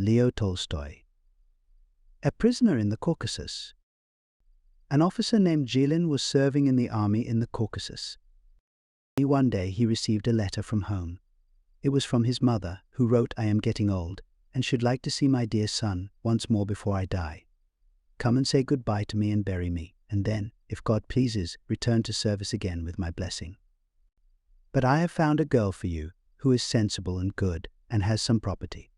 Leo Tolstoy. A prisoner in the Caucasus. An officer named Jilin was serving in the army in the Caucasus. One day he received a letter from home. It was from his mother, who wrote, "I am getting old, and should like to see my dear son once more before I die. Come and say goodbye to me and bury me, and then, if God pleases, return to service again with my blessing. But I have found a girl for you, who is sensible and good, and has some property.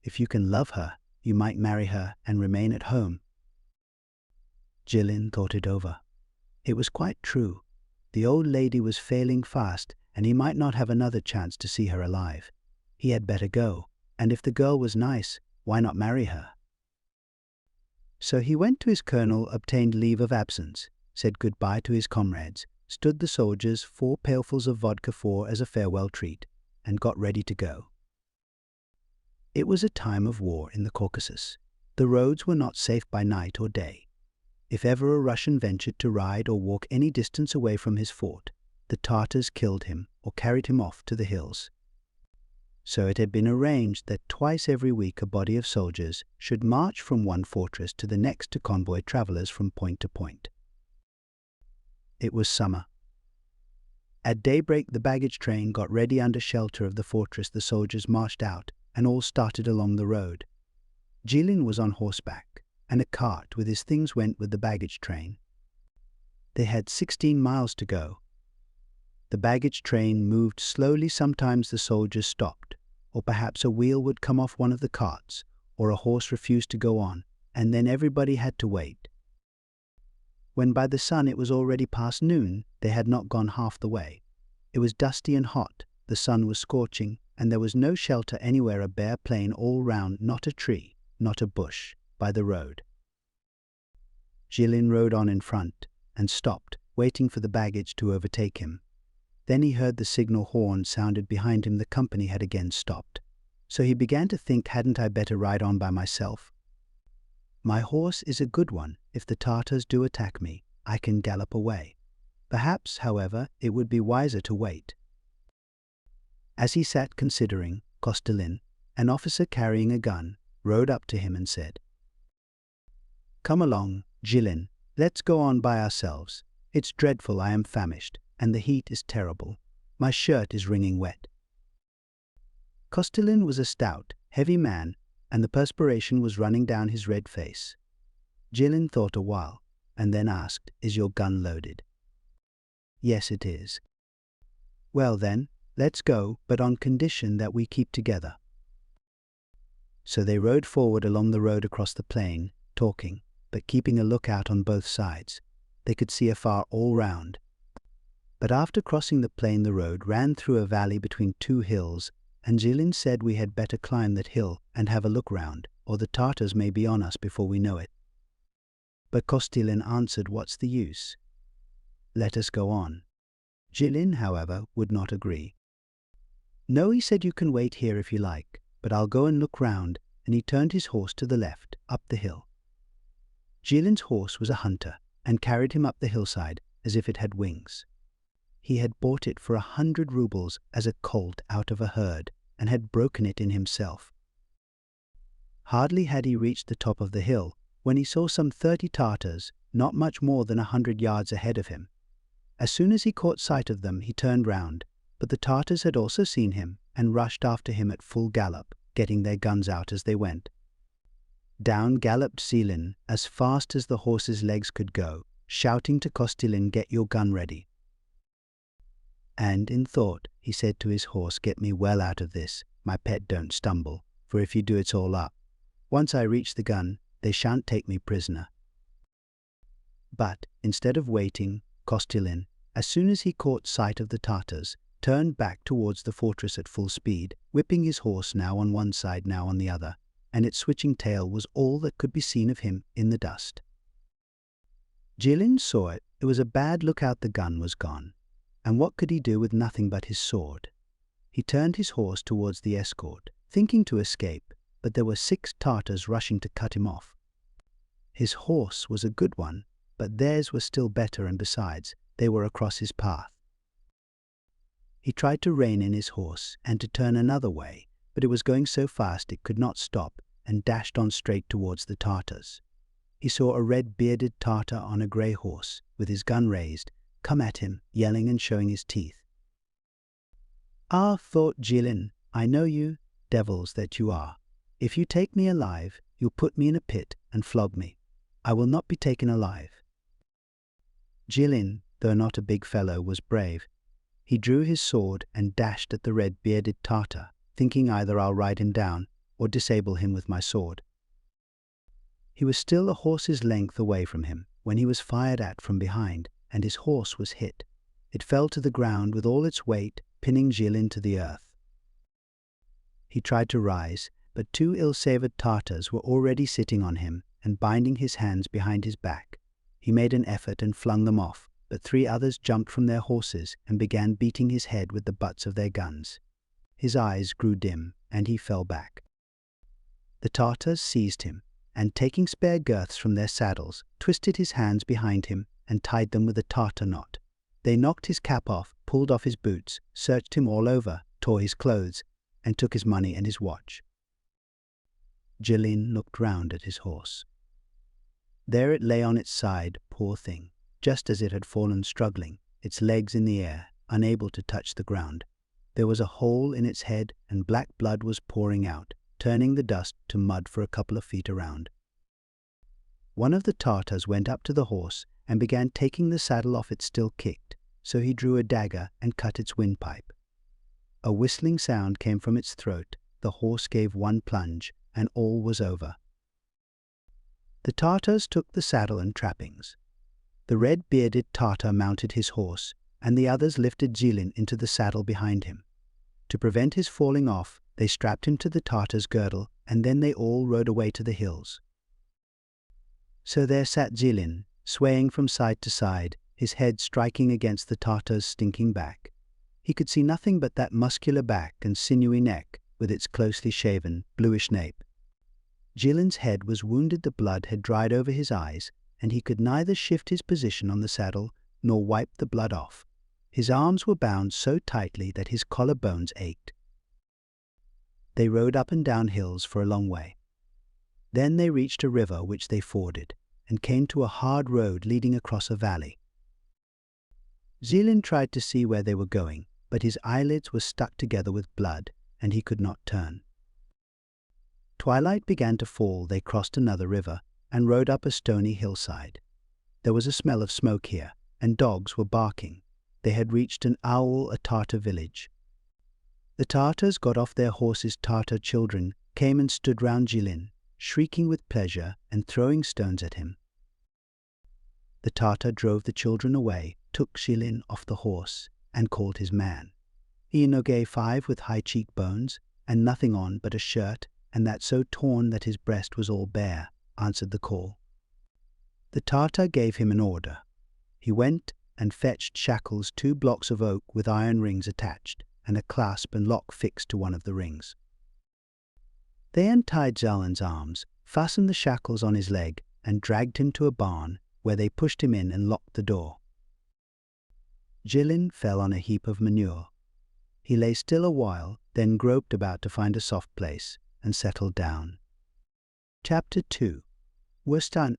If you can love her, you might marry her and remain at home." Jilin thought it over. It was quite true. The old lady was failing fast, and he might not have another chance to see her alive. He had better go, and if the girl was nice, why not marry her? So he went to his colonel, obtained leave of absence, said goodbye to his comrades, stood the soldiers 4 pailfuls of vodka for as a farewell treat, and got ready to go. It was a time of war in the Caucasus. The roads were not safe by night or day. If ever a Russian ventured to ride or walk any distance away from his fort, the Tartars killed him or carried him off to the hills. So it had been arranged that twice every week a body of soldiers should march from one fortress to the next to convoy travelers from point to point. It was summer. At daybreak the baggage train got ready under shelter of the fortress. The soldiers marched out, and all started along the road. Jilin was on horseback, and a cart with his things went with the baggage train. They had 16 miles to go. The baggage train moved slowly. Sometimes the soldiers stopped, or perhaps a wheel would come off one of the carts, or a horse refused to go on, and then everybody had to wait. When by the sun it was already past noon, they had not gone half the way. It was dusty and hot, the sun was scorching, and there was no shelter anywhere, a bare plain all round, not a tree, not a bush, by the road. Jilin rode on in front, and stopped, waiting for the baggage to overtake him. Then he heard the signal horn sounded behind him. The company had again stopped. So he began to think, hadn't I better ride on by myself? My horse is a good one. If the Tartars do attack me, I can gallop away. Perhaps, however, it would be wiser to wait. As he sat considering, Kostilin, an officer carrying a gun, rode up to him and said, "Come along, Jilin, let's go on by ourselves. It's dreadful, I am famished, and the heat is terrible. My shirt is wringing wet." Kostilin was a stout, heavy man, and the perspiration was running down his red face. Jilin thought a while, and then asked, "Is your gun loaded?" "Yes, it is." "Well then, let's go, but on condition that we keep together." So they rode forward along the road across the plain, talking, but keeping a lookout on both sides. They could see afar all round. But after crossing the plain, the road ran through a valley between 2 hills, and Jilin said, "We had better climb that hill and have a look round, or the Tartars may be on us before we know it." But Kostilin answered, "What's the use? Let us go on." Jilin, however, would not agree. "No," he said, "you can wait here if you like, but I'll go and look round," and he turned his horse to the left, up the hill. Jilin's horse was a hunter, and carried him up the hillside as if it had wings. He had bought it for 100 rubles as a colt out of a herd, and had broken it in himself. Hardly had he reached the top of the hill, when he saw some 30 Tartars, not much more than 100 yards ahead of him. As soon as he caught sight of them, he turned round, but the Tartars had also seen him, and rushed after him at full gallop, getting their guns out as they went. Down galloped Jilin, as fast as the horse's legs could go, shouting to Kostilin, "Get your gun ready." And in thought, he said to his horse, "Get me well out of this, my pet, don't stumble, for if you do it's all up. Once I reach the gun, they shan't take me prisoner." But, instead of waiting, Kostilin, as soon as he caught sight of the Tartars, turned back towards the fortress at full speed, whipping his horse now on one side, now on the other, and its switching tail was all that could be seen of him in the dust. Jilin saw it. It was a bad lookout. The gun was gone. And what could he do with nothing but his sword? He turned his horse towards the escort, thinking to escape, but there were 6 Tartars rushing to cut him off. His horse was a good one, but theirs was still better, and besides, they were across his path. He tried to rein in his horse and to turn another way, but it was going so fast it could not stop, and dashed on straight towards the Tartars. He saw a red-bearded Tartar on a grey horse, with his gun raised, come at him, yelling and showing his teeth. "Ah," thought Jilin, "I know you, devils that you are. If you take me alive, you'll put me in a pit and flog me. I will not be taken alive." Jilin, though not a big fellow, was brave. He drew his sword and dashed at the red-bearded Tartar, thinking either I'll ride him down or disable him with my sword. He was still a horse's length away from him when he was fired at from behind, and his horse was hit. It fell to the ground with all its weight, pinning Jilin to the earth. He tried to rise, but two ill-savoured Tartars were already sitting on him and binding his hands behind his back. He made an effort and flung them off, but three others jumped from their horses and began beating his head with the butts of their guns. His eyes grew dim, and he fell back. The Tartars seized him, and taking spare girths from their saddles, twisted his hands behind him and tied them with a Tartar knot. They knocked his cap off, pulled off his boots, searched him all over, tore his clothes, and took his money and his watch. Jilin looked round at his horse. There it lay on its side, poor thing, just as it had fallen struggling, its legs in the air, unable to touch the ground. There was a hole in its head, and black blood was pouring out, turning the dust to mud for a couple of feet around. One of the Tartars went up to the horse and began taking the saddle off it still kicked, so he drew a dagger and cut its windpipe. A whistling sound came from its throat, the horse gave one plunge, and all was over. The Tartars took the saddle and trappings. The red-bearded Tartar mounted his horse, and the others lifted Jilin into the saddle behind him. To prevent his falling off, they strapped him to the Tartar's girdle, and then they all rode away to the hills. So there sat Jilin, swaying from side to side, his head striking against the Tartar's stinking back. He could see nothing but that muscular back and sinewy neck, with its closely shaven, bluish nape. Jilin's head was wounded, the blood had dried over his eyes, and he could neither shift his position on the saddle nor wipe the blood off. His arms were bound so tightly that his collar bones ached. They rode up and down hills for a long way. Then they reached a river which they forded, and came to a hard road leading across a valley. Jilin tried to see where they were going, but his eyelids were stuck together with blood, and he could not turn. Twilight began to fall. They crossed another river and rode up a stony hillside. There was a smell of smoke here, and dogs were barking. They had reached an owl, a Tartar village. The Tartars got off their horses. Tartar children came and stood round Jilin, shrieking with pleasure and throwing stones at him. The Tartar drove the children away, took Jilin off the horse, and called his man. Enoge 5 with high cheekbones, and nothing on but a shirt, and that so torn that his breast was all bare, answered the call. The Tartar gave him an order. He went and fetched shackles, 2 blocks of oak with iron rings attached, and a clasp and lock fixed to one of the rings. They untied Jilin's arms, fastened the shackles on his leg, and dragged him to a barn, where they pushed him in and locked the door. Jilin fell on a heap of manure. He lay still a while, then groped about to find a soft place, and settled down. Chapter 2. Worstan.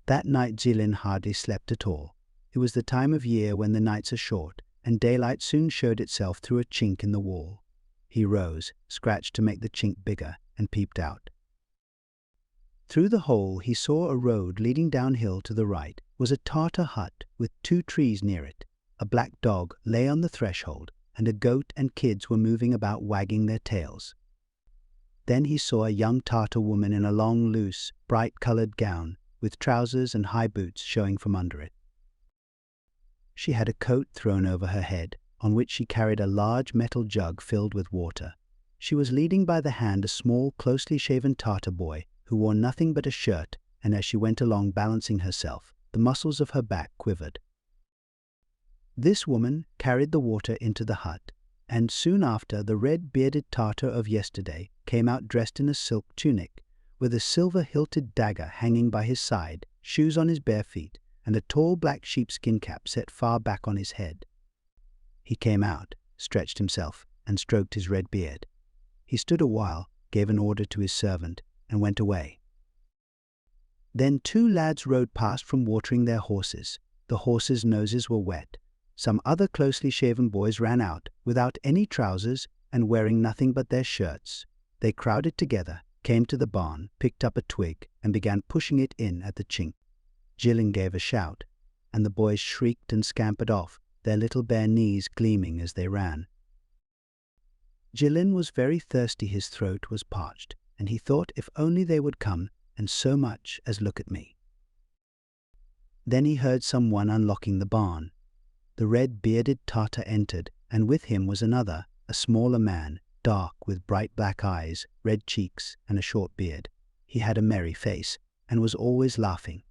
That night Jilin hardly slept at all. It was the time of year when the nights are short, and daylight soon showed itself through a chink in the wall. He rose, scratched to make the chink bigger, and peeped out. Through the hole he saw a road leading downhill. To the right was a Tartar hut with 2 trees near it. A black dog lay on the threshold, and a goat and kids were moving about wagging their tails. Then he saw a young Tartar woman in a long, loose, bright-coloured gown, with trousers and high boots showing from under it. She had a coat thrown over her head, on which she carried a large metal jug filled with water. She was leading by the hand a small, closely shaven Tartar boy, who wore nothing but a shirt, and as she went along balancing herself, the muscles of her back quivered. This woman carried the water into the hut, and soon after the red-bearded Tartar of yesterday came out dressed in a silk tunic, with a silver-hilted dagger hanging by his side, shoes on his bare feet, and a tall black sheepskin cap set far back on his head. He came out, stretched himself, and stroked his red beard. He stood a while, gave an order to his servant, and went away. Then 2 lads rode past from watering their horses. The horses' noses were wet. Some other closely shaven boys ran out, without any trousers and wearing nothing but their shirts. They crowded together, came to the barn, picked up a twig, and began pushing it in at the chink. Jilin gave a shout, and the boys shrieked and scampered off, their little bare knees gleaming as they ran. Jilin was very thirsty, his throat was parched, and he thought if only they would come and so much as look at me. Then he heard someone unlocking the barn. The red-bearded Tartar entered, and with him was another, a smaller man, dark with bright black eyes, red cheeks, and a short beard. He had a merry face, and was always laughing.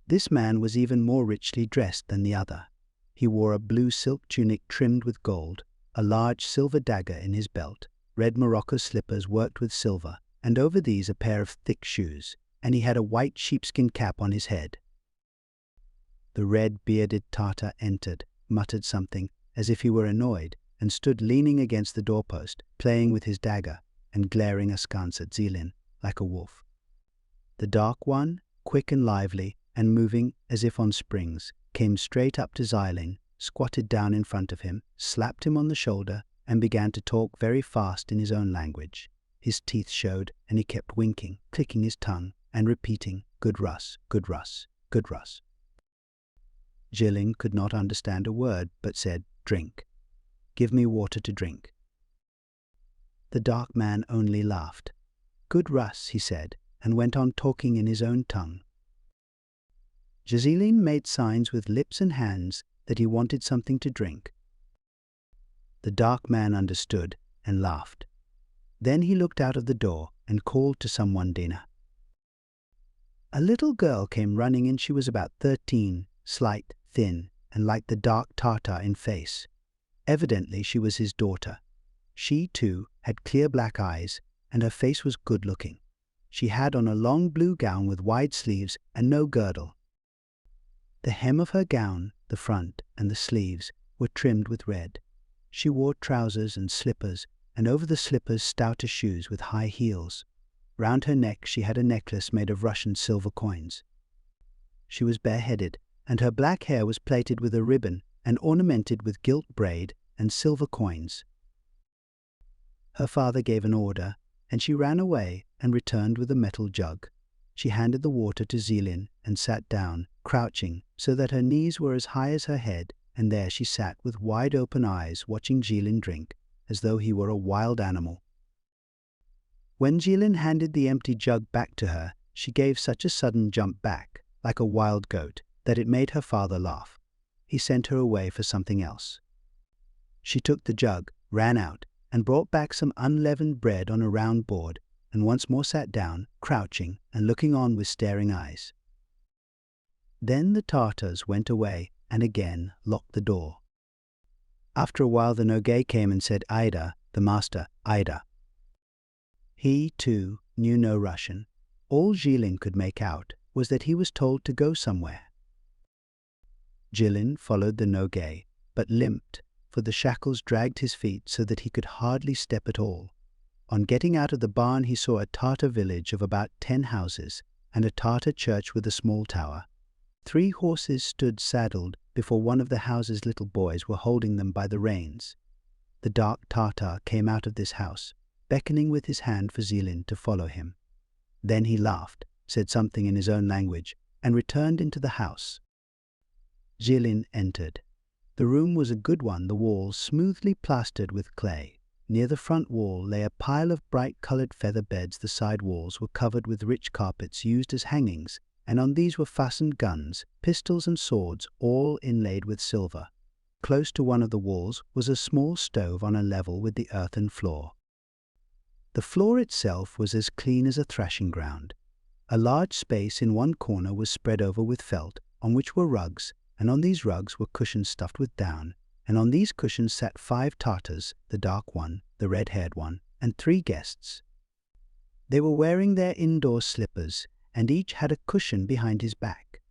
This man was even more richly dressed than the other. He wore a blue silk tunic trimmed with gold, a large silver dagger in his belt, red Morocco slippers worked with silver, and over these a pair of thick shoes, and he had a white sheepskin cap on his head. The red-bearded Tartar entered, muttered something, as if he were annoyed, and stood leaning against the doorpost, playing with his dagger, and glaring askance at Jilin, like a wolf. The dark one, quick and lively, and moving as if on springs, came straight up to Jilin, squatted down in front of him, slapped him on the shoulder, and began to talk very fast in his own language. His teeth showed, and he kept winking, clicking his tongue, and repeating, "Good Russ, good Russ, good Russ." Jilin could not understand a word, but said, "Drink. Give me water to drink." The dark man only laughed. "Good Russ," he said, and went on talking in his own tongue. Jilin made signs with lips and hands that he wanted something to drink. The dark man understood and laughed. Then he looked out of the door and called to someone dinner. A little girl came running in. She was about 13, slight, thin, and like the dark Tartar in face. Evidently she was his daughter. She, too, had clear black eyes, and her face was good-looking. She had on a long blue gown with wide sleeves and no girdle. The hem of her gown, the front, and the sleeves were trimmed with red. She wore trousers and slippers, and over the slippers stoutish shoes with high heels. Round her neck she had a necklace made of Russian silver coins. She was bareheaded, and her black hair was plaited with a ribbon and ornamented with gilt braid and silver coins. Her father gave an order, and she ran away and returned with a metal jug. She handed the water to Jilin and sat down, crouching so that her knees were as high as her head, and there she sat with wide-open eyes watching Jilin drink, as though he were a wild animal. When Jilin handed the empty jug back to her, she gave such a sudden jump back, like a wild goat, that it made her father laugh. He sent her away for something else. She took the jug, ran out, and brought back some unleavened bread on a round board, and once more sat down, crouching and looking on with staring eyes. Then the Tartars went away and again locked the door. After a while the Nogay came and said, "Ida," the master, "Ida." He, too, knew no Russian. All Jilin could make out was that he was told to go somewhere. Jilin followed the Nogay, but limped, for the shackles dragged his feet so that he could hardly step at all. On getting out of the barn he saw a Tartar village of about 10 houses, and a Tartar church with a small tower. 3 horses stood saddled before one of the house's little boys were holding them by the reins. The dark Tartar came out of this house, beckoning with his hand for Jilin to follow him. Then he laughed, said something in his own language, and returned into the house. Jilin entered. The room was a good one, the walls smoothly plastered with clay. Near the front wall lay a pile of bright-colored feather beds. The side walls were covered with rich carpets used as hangings, and on these were fastened guns, pistols and swords, all inlaid with silver. Close to one of the walls was a small stove on a level with the earthen floor. The floor itself was as clean as a thrashing ground. A large space in one corner was spread over with felt, on which were rugs, and on these rugs were cushions stuffed with down, and on these cushions sat 5 Tartars, the dark one, the red-haired one, and 3 guests. They were wearing their indoor slippers, and each had a cushion behind his back.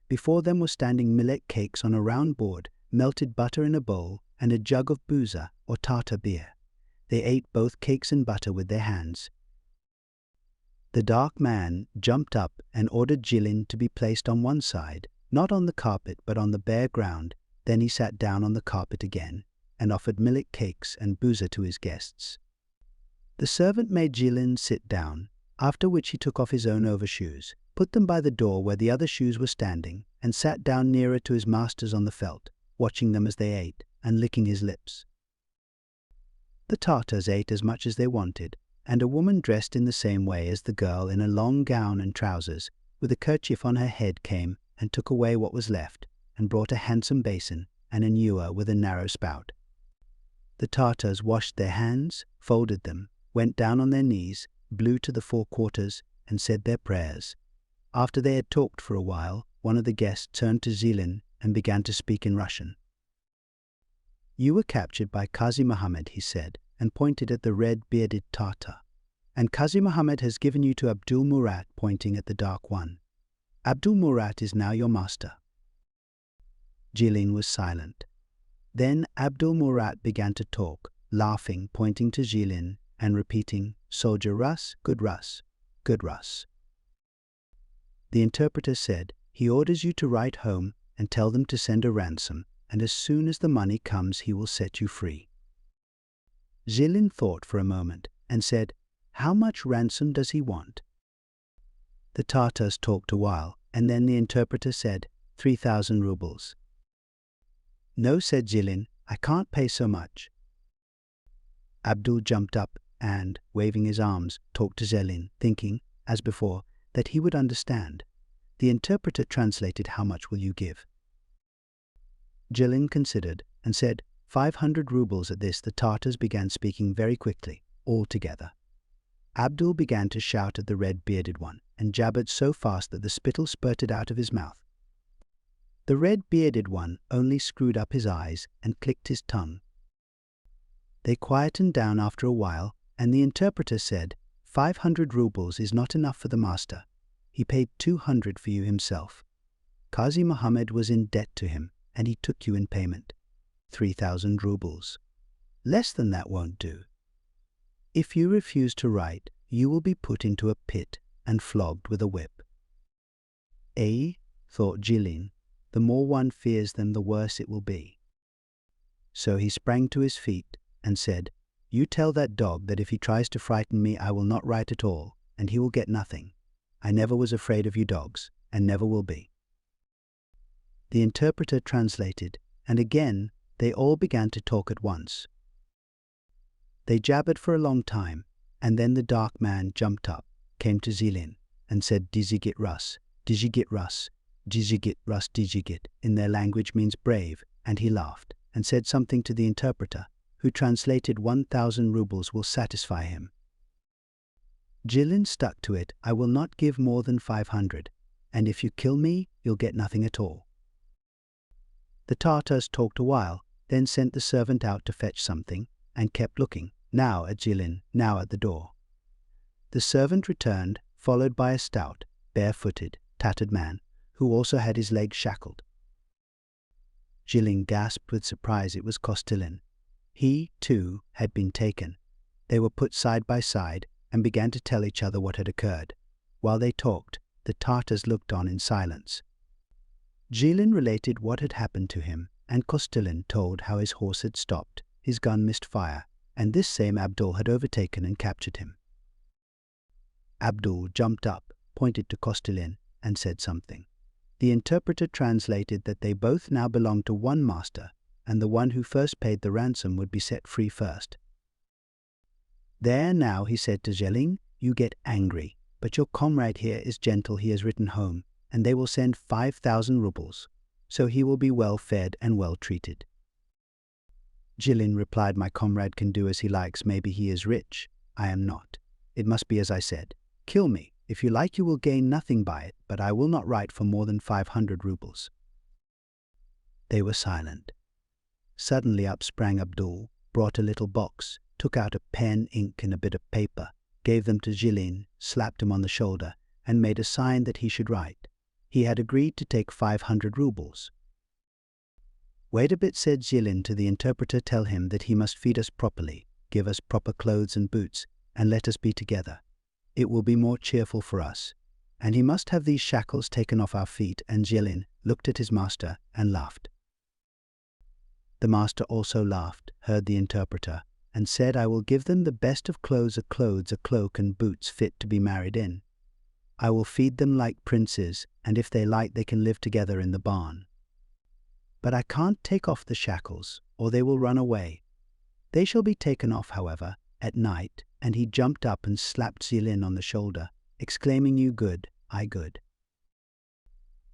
Before them were standing millet cakes on a round board, melted butter in a bowl, and a jug of buza, or Tartar beer. They ate both cakes and butter with their hands. The dark man jumped up and ordered Jilin to be placed on one side, not on the carpet but on the bare ground. Then he sat down on the carpet again and offered millet cakes and buza to his guests. The servant made Jilin sit down, after which he took off his own overshoes, put them by the door where the other shoes were standing, and sat down nearer to his masters on the felt, watching them as they ate, and licking his lips. The Tartars ate as much as they wanted, and a woman dressed in the same way as the girl in a long gown and trousers, with a kerchief on her head, came and took away what was left, and brought a handsome basin and an ewer with a narrow spout. The Tartars washed their hands, folded them, went down on their knees, blew to the four quarters, and said their prayers. After they had talked for a while, one of the guests turned to Jilin and began to speak in Russian. "You were captured by Qazi Muhammad," he said, and pointed at the red-bearded Tartar. "And Qazi Muhammad has given you to Abdul Murat," pointing at the dark one. "Abdul Murat is now your master." Jilin was silent. Then Abdul Murat began to talk, laughing, pointing to Jilin, and repeating, "Soldier Russ, good Russ, good Russ." The interpreter said, "He orders you to write home and tell them to send a ransom, and as soon as the money comes he will set you free." Jilin thought for a moment and said, "How much ransom does he want?" The Tartars talked a while, and then the interpreter said, 3,000 rubles. "No," said Jilin, "I can't pay so much." Abdul jumped up and, waving his arms, talked to Jilin, thinking, as before, that he would understand. The interpreter translated, "How much will you give?" Jilin considered and said, 500 rubles. At this the Tartars began speaking very quickly, all together. Abdul began to shout at the red-bearded one, and jabbered so fast that the spittle spurted out of his mouth. The red-bearded one only screwed up his eyes and clicked his tongue. They quietened down after a while, and the interpreter said, 500 rubles is not enough for the master. He paid 200 for you himself. Qazi Muhammad was in debt to him, and he took you in payment. 3,000 rubles. Less than that won't do. If you refuse to write, you will be put into a pit and flogged with a whip." Thought Jilin, "the more one fears them, the worse it will be." So he sprang to his feet and said, "You tell that dog that if he tries to frighten me, I will not write at all, and he will get nothing. I never was afraid of you dogs, and never will be." The interpreter translated, and again they all began to talk at once. They jabbered for a long time, and then the dark man jumped up, came to Jilin, and said, "Dizigit Rus, Dizigit Rus, Dizigit Rus Dizigit," in their language means brave, and he laughed, and said something to the interpreter, who translated, 1,000 rubles will satisfy him. Jilin stuck to it, "I will not give more than 500, and if you kill me, you'll get nothing at all." The Tartars talked a while, then sent the servant out to fetch something, and kept looking, now at Jilin, now at the door. The servant returned, followed by a stout, barefooted, tattered man, who also had his legs shackled. Jilin gasped with surprise. It was Kostilin. He, too, had been taken. They were put side by side and began to tell each other what had occurred. While they talked, the Tartars looked on in silence. Jilin related what had happened to him, and Kostilin told how his horse had stopped, his gun missed fire, and this same Abdul had overtaken and captured him. Abdul jumped up, pointed to Kostilin, and said something. The interpreter translated that they both now belonged to one master, and the one who first paid the ransom would be set free first. "There now," he said to Jilin, "you get angry, but your comrade here is gentle. He has written home, and they will send 5,000 rubles, so he will be well fed and well treated." Jilin replied, "My comrade can do as he likes. Maybe he is rich. I am not. It must be as I said. Kill me. If you like, you will gain nothing by it, but I will not write for more than 500 rubles. They were silent. Suddenly up sprang Abdul, brought a little box, took out a pen, ink, and a bit of paper, gave them to Jilin, slapped him on the shoulder, and made a sign that he should write. He had agreed to take 500 rubles. "Wait a bit," said Jilin to the interpreter, "tell him that he must feed us properly, give us proper clothes and boots, and let us be together. It will be more cheerful for us. And he must have these shackles taken off our feet." And Jilin looked at his master and laughed. The master also laughed, heard the interpreter, and said, "I will give them the best of clothes, a cloak and boots fit to be married in. I will feed them like princes, and if they like they can live together in the barn. But I can't take off the shackles, or they will run away. They shall be taken off, however, at night." And he jumped up and slapped Jilin on the shoulder, exclaiming, "You good, I good."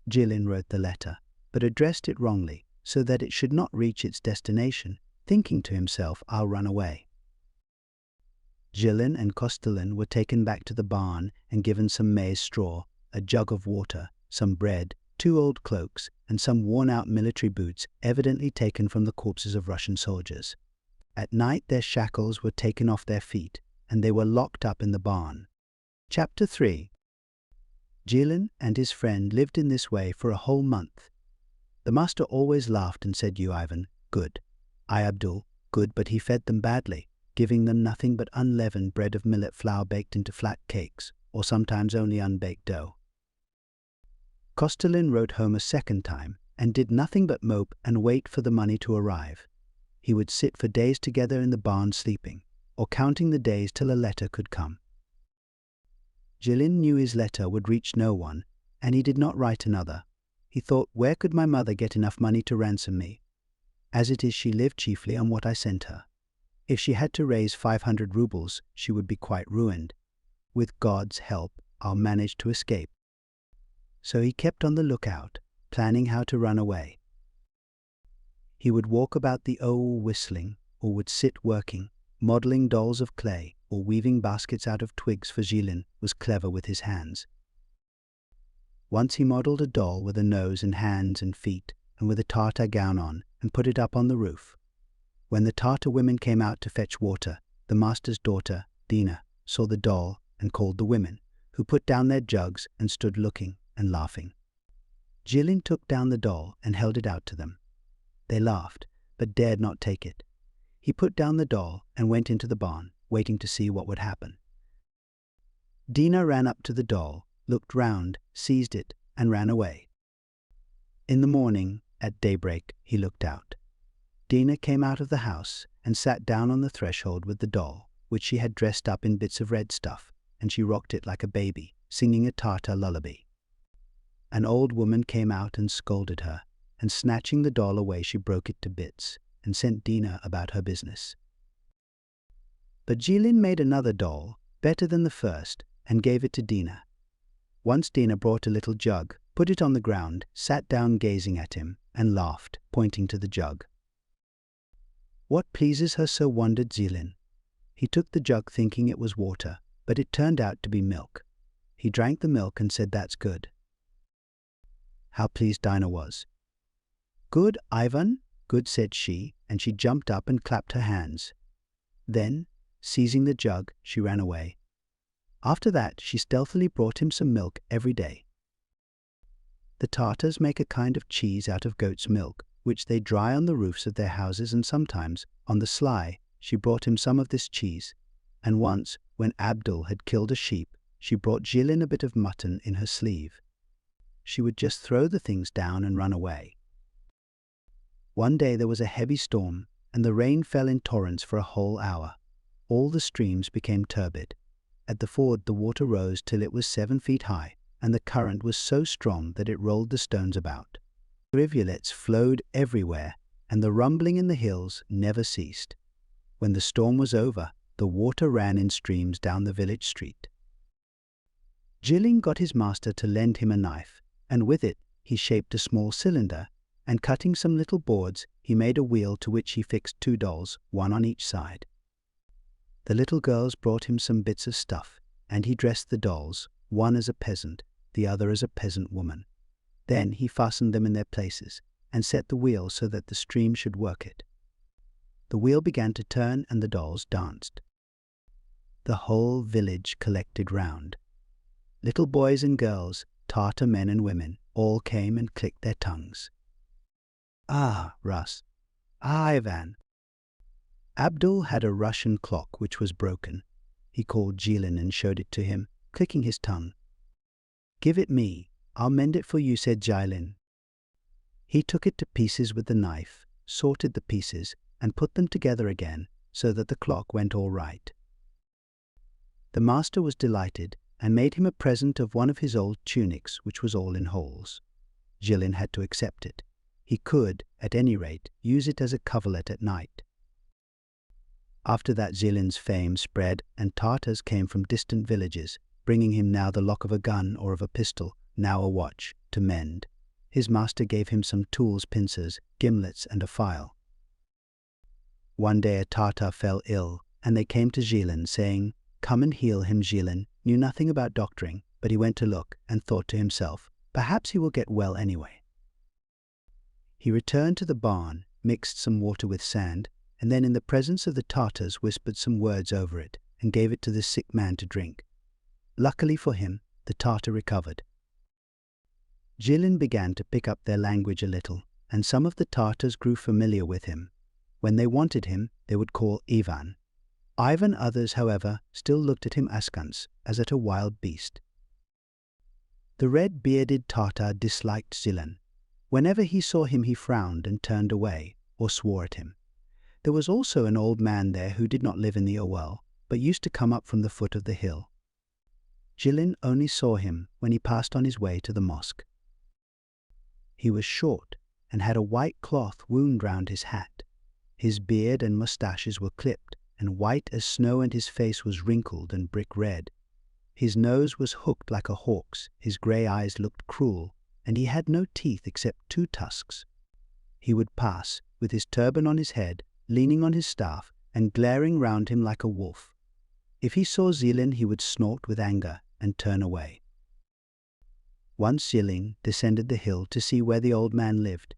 Jilin wrote the letter, but addressed it wrongly, so that it should not reach its destination, thinking to himself, "I'll run away." Jilin and Kostelin were taken back to the barn and given some maize straw, a jug of water, some bread, 2 old cloaks, and some worn-out military boots, evidently taken from the corpses of Russian soldiers. At night their shackles were taken off their feet, and they were locked up in the barn. Chapter 3. Jilin and his friend lived in this way for a whole month. The master always laughed and said, "You, Ivan, good. I, Abdul, good," but he fed them badly, giving them nothing but unleavened bread of millet flour baked into flat cakes, or sometimes only unbaked dough. Kostelin wrote home a second time, and did nothing but mope and wait for the money to arrive. He would sit for days together in the barn sleeping, or counting the days till a letter could come. Jilin knew his letter would reach no one, and he did not write another. He thought, "Where could my mother get enough money to ransom me? As it is, she lived chiefly on what I sent her. If she had to raise 500 rubles, she would be quite ruined. With God's help, I'll manage to escape." So he kept on the lookout, planning how to run away. He would walk about the whistling, or would sit working, modeling dolls of clay, or weaving baskets out of twigs, for Jilin was clever with his hands. Once he modeled a doll with a nose and hands and feet, and with a Tartar gown on, and put it up on the roof. When the Tartar women came out to fetch water, the master's daughter, Dina, saw the doll and called the women, who put down their jugs and stood looking and laughing. Jilin took down the doll and held it out to them. They laughed, but dared not take it. He put down the doll and went into the barn, waiting to see what would happen. Dina ran up to the doll, looked round, seized it, and ran away. In the morning, at daybreak, he looked out. Dina came out of the house and sat down on the threshold with the doll, which she had dressed up in bits of red stuff, and she rocked it like a baby, singing a Tartar lullaby. An old woman came out and scolded her, and snatching the doll away she broke it to bits, and sent Dina about her business. But Jilin made another doll, better than the first, and gave it to Dina. Once Dina brought a little jug, put it on the ground, sat down gazing at him, and laughed, pointing to the jug. What pleases her so, wondered Jilin. He took the jug thinking it was water, but it turned out to be milk. He drank the milk and said, "That's good." How pleased Dina was. "Good, Ivan, good," said she, and she jumped up and clapped her hands. Then, seizing the jug, she ran away. After that, she stealthily brought him some milk every day. The Tartars make a kind of cheese out of goat's milk, which they dry on the roofs of their houses, and sometimes, on the sly, she brought him some of this cheese. And once, when Abdul had killed a sheep, she brought Jilin a bit of mutton in her sleeve. She would just throw the things down and run away. One day there was a heavy storm, and the rain fell in torrents for a whole hour. All the streams became turbid. At the ford the water rose till it was 7 feet high, and the current was so strong that it rolled the stones about. Rivulets flowed everywhere, and the rumbling in the hills never ceased. When the storm was over, the water ran in streams down the village street. Jilin got his master to lend him a knife, and with it he shaped a small cylinder, and cutting some little boards, he made a wheel to which he fixed 2 dolls, one on each side. The little girls brought him some bits of stuff, and he dressed the dolls, one as a peasant, the other as a peasant woman. Then he fastened them in their places, and set the wheel so that the stream should work it. The wheel began to turn, and the dolls danced. The whole village collected round. Little boys and girls, Tartar men and women, all came and clicked their tongues. "Ah, Russ! Ah, Ivan! Abdul had a Russian clock which was broken. He called Jilin and showed it to him, clicking his tongue. "Give it me, I'll mend it for you," said Jilin. He took it to pieces with the knife, sorted the pieces, and put them together again so that the clock went all right. The master was delighted and made him a present of one of his old tunics, which was all in holes. Jilin had to accept it. He could, at any rate, use it as a coverlet at night. After that, Jilin's fame spread, and Tartars came from distant villages, bringing him now the lock of a gun or of a pistol, now a watch, to mend. His master gave him some tools, pincers, gimlets, and a file. One day a Tartar fell ill, and they came to Jilin, saying, "Come and heal him." Jilin knew nothing about doctoring, but he went to look and thought to himself, "Perhaps he will get well anyway." He returned to the barn, mixed some water with sand, and then in the presence of the Tartars whispered some words over it and gave it to the sick man to drink. Luckily for him, the Tartar recovered. Jilin began to pick up their language a little, and some of the Tartars grew familiar with him. When they wanted him, they would call Ivan. Others, however, still looked at him askance, as at a wild beast. The red-bearded Tartar disliked Jilin. Whenever he saw him, he frowned and turned away, or swore at him. There was also an old man there who did not live in the Owel, but used to come up from the foot of the hill. Jilin only saw him when he passed on his way to the mosque. He was short and had a white cloth wound round his hat. His beard and moustaches were clipped and white as snow, and his face was wrinkled and brick red. His nose was hooked like a hawk's, his grey eyes looked cruel, and he had no teeth except 2 tusks. He would pass, with his turban on his head, leaning on his staff, and glaring round him like a wolf. If he saw Jilin, he would snort with anger and turn away. Once Jilin descended the hill to see where the old man lived.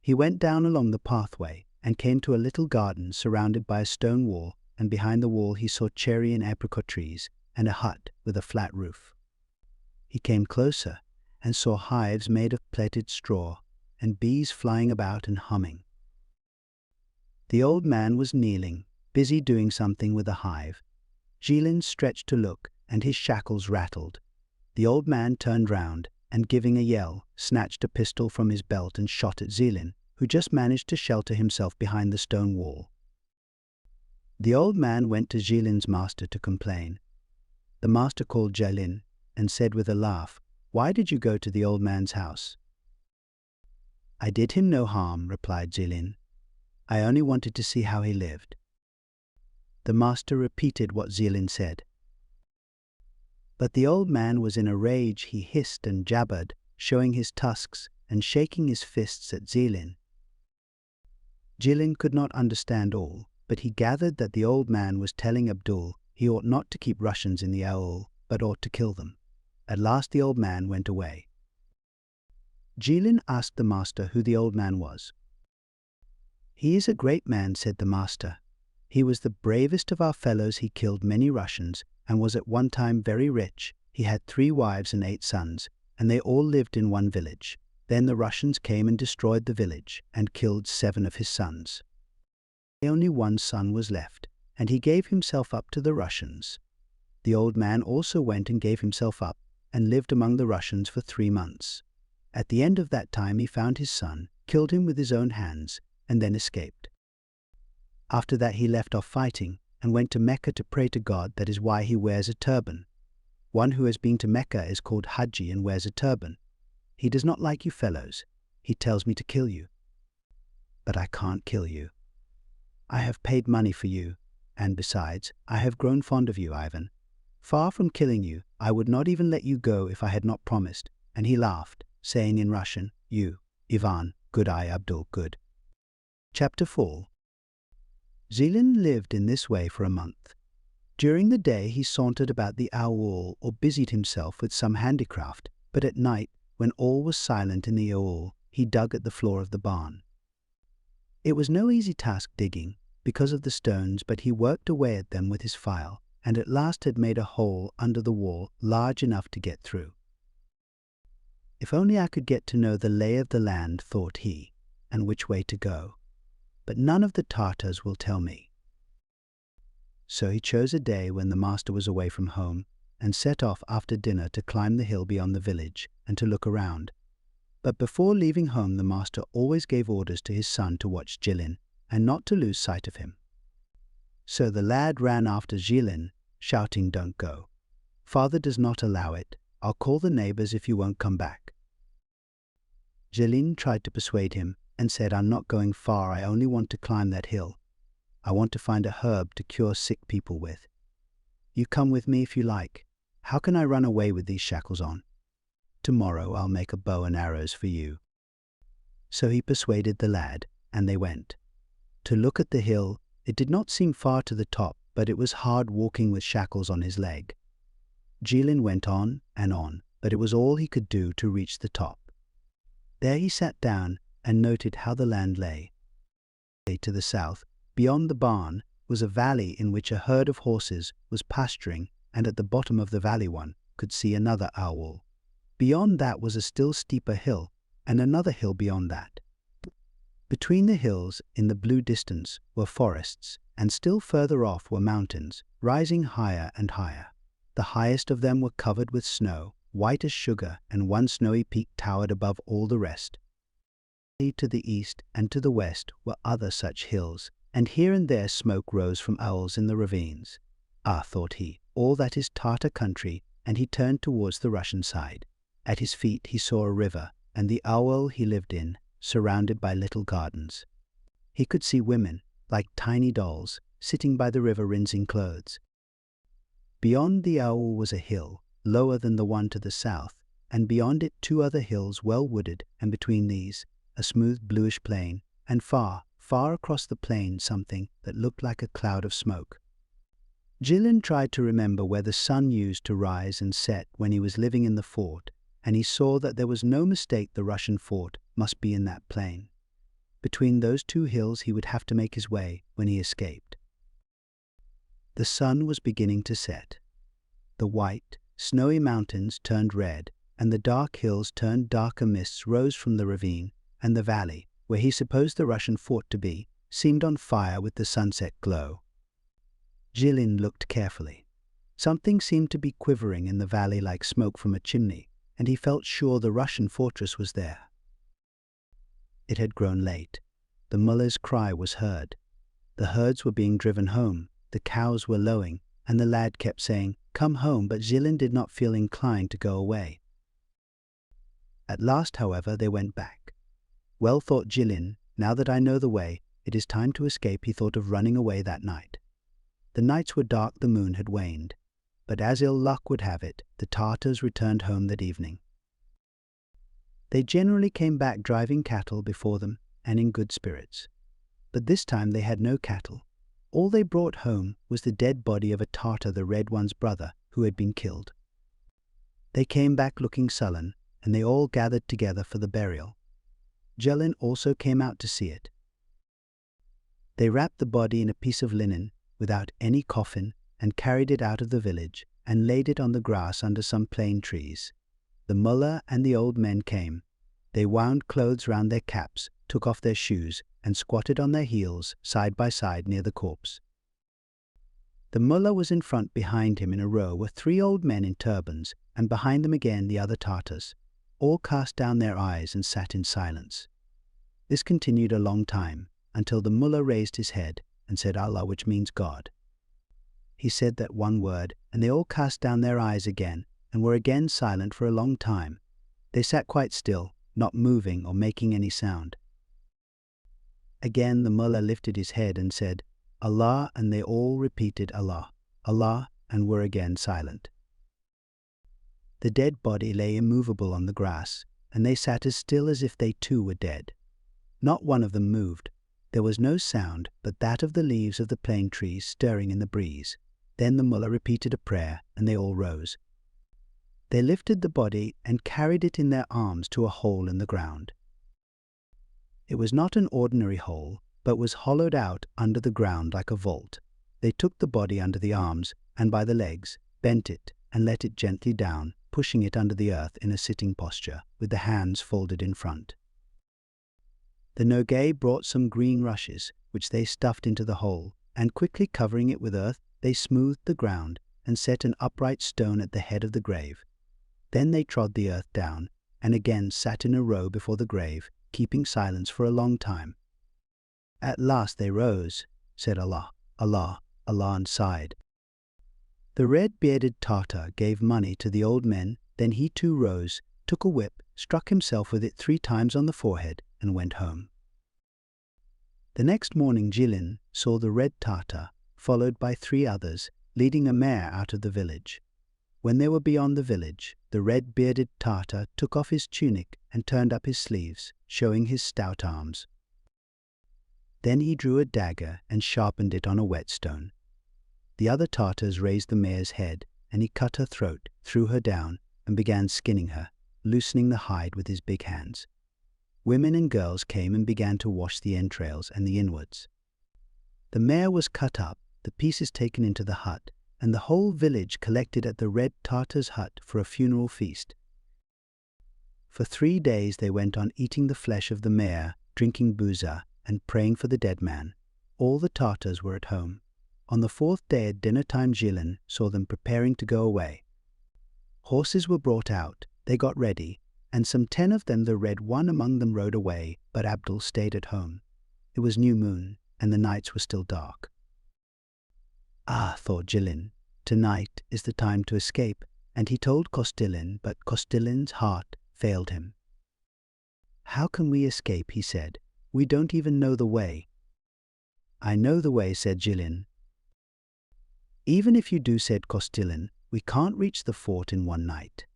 He went down along the pathway and came to a little garden surrounded by a stone wall, and behind the wall he saw cherry and apricot trees and a hut with a flat roof. He came closer and saw hives made of plaited straw and bees flying about and humming. The old man was kneeling, busy doing something with a hive. Jilin stretched to look, and his shackles rattled. The old man turned round and, giving a yell, snatched a pistol from his belt and shot at Jilin, who just managed to shelter himself behind the stone wall. The old man went to Jilin's master to complain. The master called Jilin and said with a laugh, "Why did you go to the old man's house?" "I did him no harm," replied Jilin. "I only wanted to see how he lived." The master repeated what Jilin said. But the old man was in a rage. He hissed and jabbered, showing his tusks and shaking his fists at Jilin. Jilin could not understand all, but he gathered that the old man was telling Abdul he ought not to keep Russians in the Aul, but ought to kill them. At last the old man went away. Jilin asked the master who the old man was. "He is a great man," said the master. "He was the bravest of our fellows. He killed many Russians and was at one time very rich. He had 3 wives and 8 sons, and they all lived in one village. Then the Russians came and destroyed the village and killed 7 of his sons. Only 1 son was left, and he gave himself up to the Russians. The old man also went and gave himself up and lived among the Russians for 3 months. At the end of that time he found his son, killed him with his own hands, and then escaped. After that he left off fighting and went to Mecca to pray to God. That is why he wears a turban. One who has been to Mecca is called Haji and wears a turban. He does not like you fellows. He tells me to kill you. But I can't kill you. I have paid money for you, and besides, I have grown fond of you, Ivan. Far from killing you, I would not even let you go if I had not promised." And he laughed, saying in Russian, "You, Ivan, good, I, Abdul, good." Chapter 4. Jilin lived in this way for a month. During the day he sauntered about the Aul or busied himself with some handicraft, but at night, when all was silent in the Aul, he dug at the floor of the barn. It was no easy task digging, because of the stones, but he worked away at them with his file, and at last had made a hole under the wall large enough to get through. "If only I could get to know the lay of the land," thought he, "and which way to go. But none of the Tartars will tell me. So he chose a day when the master was away from home and set off after dinner to climb the hill beyond the village and to look around. But before leaving home, the master always gave orders to his son to watch Jilin and not to lose sight of him. So the lad ran after Jilin, shouting, "Don't go. Father does not allow it. I'll call the neighbors if you won't come back." Jilin tried to persuade him and said, "I'm not going far. I only want to climb that hill. I want to find a herb to cure sick people with. You come with me if you like. How can I run away with these shackles on? Tomorrow I'll make a bow and arrows for you." So he persuaded the lad, and they went. To look at the hill, it did not seem far to the top, but it was hard walking with shackles on his leg. Jilin went on, but it was all he could do to reach the top. There he sat down and noted how the land lay. To the south, beyond the barn, was a valley in which a herd of horses was pasturing, and at the bottom of the valley one could see another owl. Beyond that was a still steeper hill, and another hill beyond that. Between the hills, in the blue distance, were forests, and still further off were mountains, rising higher and higher. The highest of them were covered with snow, white as sugar, and one snowy peak towered above all the rest. To the east and to the west were other such hills, and here and there smoke rose from owls in the ravines. "Ah," thought he, "all that is Tartar country," and he turned towards the Russian side. At his feet he saw a river, and the owl he lived in, surrounded by little gardens. He could see women, like tiny dolls, sitting by the river rinsing clothes. Beyond the owl was a hill, lower than the one to the south, and beyond it two other hills well wooded, and between these a smooth bluish plain, and far, far across the plain something that looked like a cloud of smoke. Jilin tried to remember where the sun used to rise and set when he was living in the fort, and he saw that there was no mistake. The Russian fort must be in that plain. Between those two hills he would have to make his way when he escaped. The sun was beginning to set. The white, snowy mountains turned red, and the dark hills turned darker. Mists rose from the ravine, and the valley, where he supposed the Russian fort to be, seemed on fire with the sunset glow. Jilin looked carefully. Something seemed to be quivering in the valley like smoke from a chimney, and he felt sure the Russian fortress was there. It had grown late. The mullah's cry was heard. The herds were being driven home, the cows were lowing, and the lad kept saying, "Come home," but Jilin did not feel inclined to go away. At last, however, they went back. "Well," thought Jilin, "now that I know the way, it is time to escape." He thought of running away that night. The nights were dark, the moon had waned. But as ill luck would have it, the Tartars returned home that evening. They generally came back driving cattle before them and in good spirits. But this time they had no cattle. All they brought home was the dead body of a Tartar, the Red One's brother, who had been killed. They came back looking sullen, and they all gathered together for the burial. Jilin also came out to see it. They wrapped the body in a piece of linen, without any coffin, and carried it out of the village, and laid it on the grass under some plane trees. The mullah and the old men came. They wound clothes round their caps, took off their shoes, and squatted on their heels, side by side near the corpse. The mullah was in front. Behind him in a row were three old men in turbans, and behind them again the other Tartars. All cast down their eyes and sat in silence. This continued a long time, until the mullah raised his head and said Allah, which means God. He said that one word, and they all cast down their eyes again, and were again silent for a long time. They sat quite still, not moving or making any sound. Again the mullah lifted his head and said, Allah, and they all repeated Allah, Allah, and were again silent. The dead body lay immovable on the grass, and they sat as still as if they too were dead. Not one of them moved. There was no sound but that of the leaves of the plane trees stirring in the breeze. Then the mullah repeated a prayer, and they all rose. They lifted the body and carried it in their arms to a hole in the ground. It was not an ordinary hole, but was hollowed out under the ground like a vault. They took the body under the arms and by the legs, bent it, and let it gently down, pushing it under the earth in a sitting posture, with the hands folded in front. The Nogay brought some green rushes, which they stuffed into the hole, and quickly covering it with earth, They smoothed the ground and set an upright stone at the head of the grave. Then they trod the earth down and again sat in a row before the grave, keeping silence for a long time. At last they rose, said Allah, Allah, Allah, and sighed. The red-bearded Tartar gave money to the old men, then he too rose, took a whip, struck himself with it 3 times on the forehead, and went home. The next morning Jilin saw the red Tartar, followed by 3 others, leading a mare out of the village. When they were beyond the village, the red-bearded Tartar took off his tunic and turned up his sleeves, showing his stout arms. Then he drew a dagger and sharpened it on a whetstone. The other Tartars raised the mare's head, and he cut her throat, threw her down, and began skinning her, loosening the hide with his big hands. Women and girls came and began to wash the entrails and the inwards. The mare was cut up, the pieces taken into the hut, and the whole village collected at the red Tartar's hut for a funeral feast. For 3 days they went on eating the flesh of the mare, drinking buza, and praying for the dead man. All the Tartars were at home. On the 4th day at dinner time Jilin saw them preparing to go away. Horses were brought out, they got ready, and some 10 of them, the red one among them, rode away, but Abdul stayed at home. It was new moon, and the nights were still dark. Ah, thought Jilin, tonight is the time to escape, and he told Kostilin, but Kostilin's heart failed him. How can we escape, he said. We don't even know the way. I know the way, said Jilin. Even if you do, said Kostilin, we can't reach the fort in 1 night.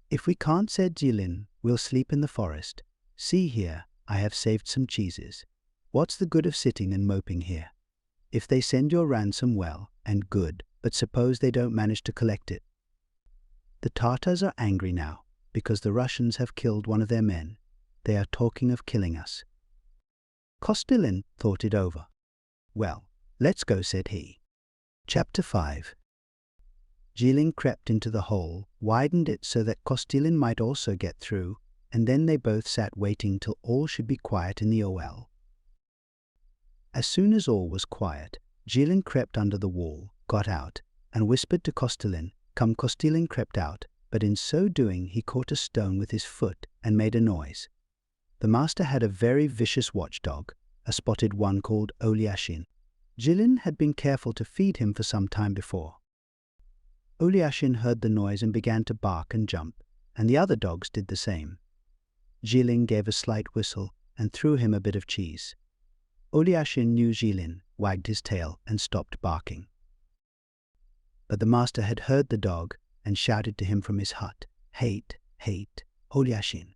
If we can't, said Jilin, we'll sleep in the forest. See here, I have saved some cheeses. What's the good of sitting and moping here? If they send your ransom, well and good, but suppose they don't manage to collect it. The Tartars are angry now, because the Russians have killed one of their men. They are talking of killing us. Kostilin thought it over. Well, let's go, said he. Chapter 5. Jilin crept into the hole, widened it so that Kostilin might also get through, and then they both sat waiting till all should be quiet in the OL. As soon as all was quiet, Jilin crept under the wall, got out, and whispered to Kostilin. Come. Kostilin crept out, but in so doing he caught a stone with his foot and made a noise. The master had a very vicious watchdog, a spotted one called Olyashin. Jilin had been careful to feed him for some time before. Olyashin heard the noise and began to bark and jump, and the other dogs did the same. Jilin gave a slight whistle and threw him a bit of cheese. Olyashin knew Jilin, wagged his tail, and stopped barking. But the master had heard the dog and shouted to him from his hut, Hate, hate, Olyashin.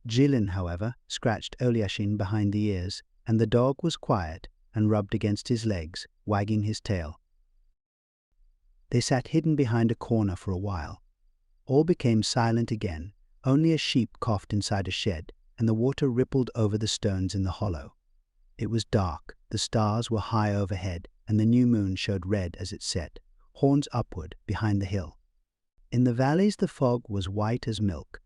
Jilin, however, scratched Olyashin behind the ears, and the dog was quiet and rubbed against his legs, wagging his tail. They sat hidden behind a corner for a while. All became silent again. Only a sheep coughed inside a shed, and the water rippled over the stones in the hollow. It was dark, the stars were high overhead, and the new moon showed red as it set, horns upward behind the hill. In the valleys the fog was white as milk.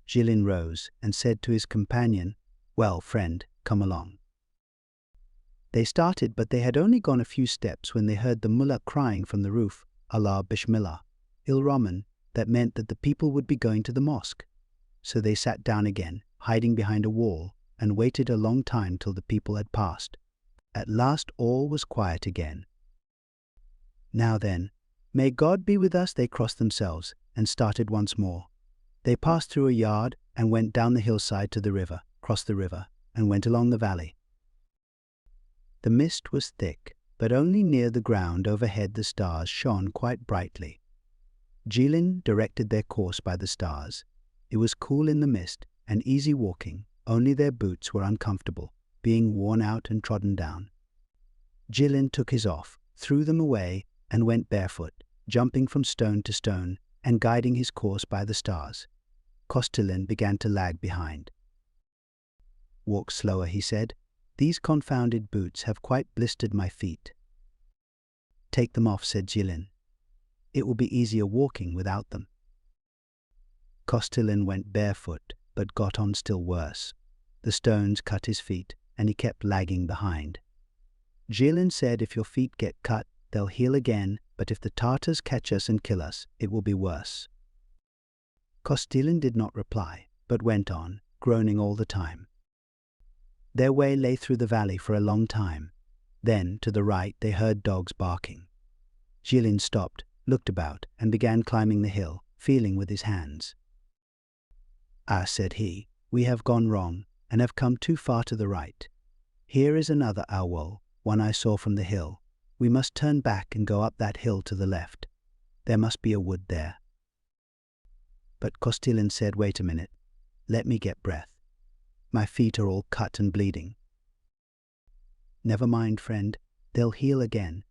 Jilin rose and said to his companion, Well, friend, come along. They started, but they had only gone a few steps when they heard the mullah crying from the roof, Allah Bismillah, Il-Rahman, that meant that the people would be going to the mosque. So they sat down again, hiding behind a wall, and waited a long time till the people had passed. At last all was quiet again. Now then, may God be with us, they crossed themselves, and started once more. They passed through a yard, and went down the hillside to the river, crossed the river, and went along the valley. The mist was thick, but only near the ground overhead the stars shone quite brightly. Jilin directed their course by the stars. It was cool in the mist, and easy walking, only their boots were uncomfortable, being worn out and trodden down. Jilin took his off, threw them away, and went barefoot, jumping from stone to stone, and guiding his course by the stars. Kostilin began to lag behind. Walk slower, he said. These confounded boots have quite blistered my feet. Take them off, said Jilin. It will be easier walking without them. Kostilin went barefoot, but got on still worse. The stones cut his feet, and he kept lagging behind. Jilin said if your feet get cut, they'll heal again, but if the Tartars catch us and kill us, it will be worse. Kostilin did not reply, but went on, groaning all the time. Their way lay through the valley for a long time. Then, to the right, they heard dogs barking. Jilin stopped, looked about, and began climbing the hill, feeling with his hands. "Ah," said he, "we have gone wrong, and have come too far to the right. Here is another owl, one I saw from the hill. We must turn back and go up that hill to the left. There must be a wood there." But Kostilin said, "Wait a minute. Let me get breath. My feet are all cut and bleeding." "Never mind, friend. They'll heal again.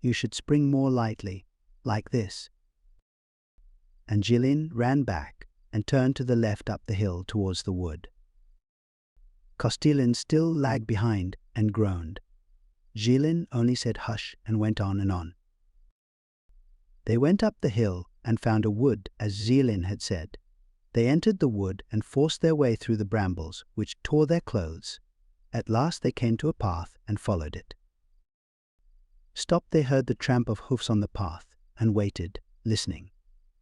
You should spring more lightly, like this." And Jilin ran back and turned to the left up the hill towards the wood. Kostilin still lagged behind and groaned. Jilin only said hush and went on and on. They went up the hill and found a wood as Jilin had said. They entered the wood and forced their way through the brambles, which tore their clothes. At last they came to a path and followed it. Stopped, they heard the tramp of hoofs on the path and waited, listening.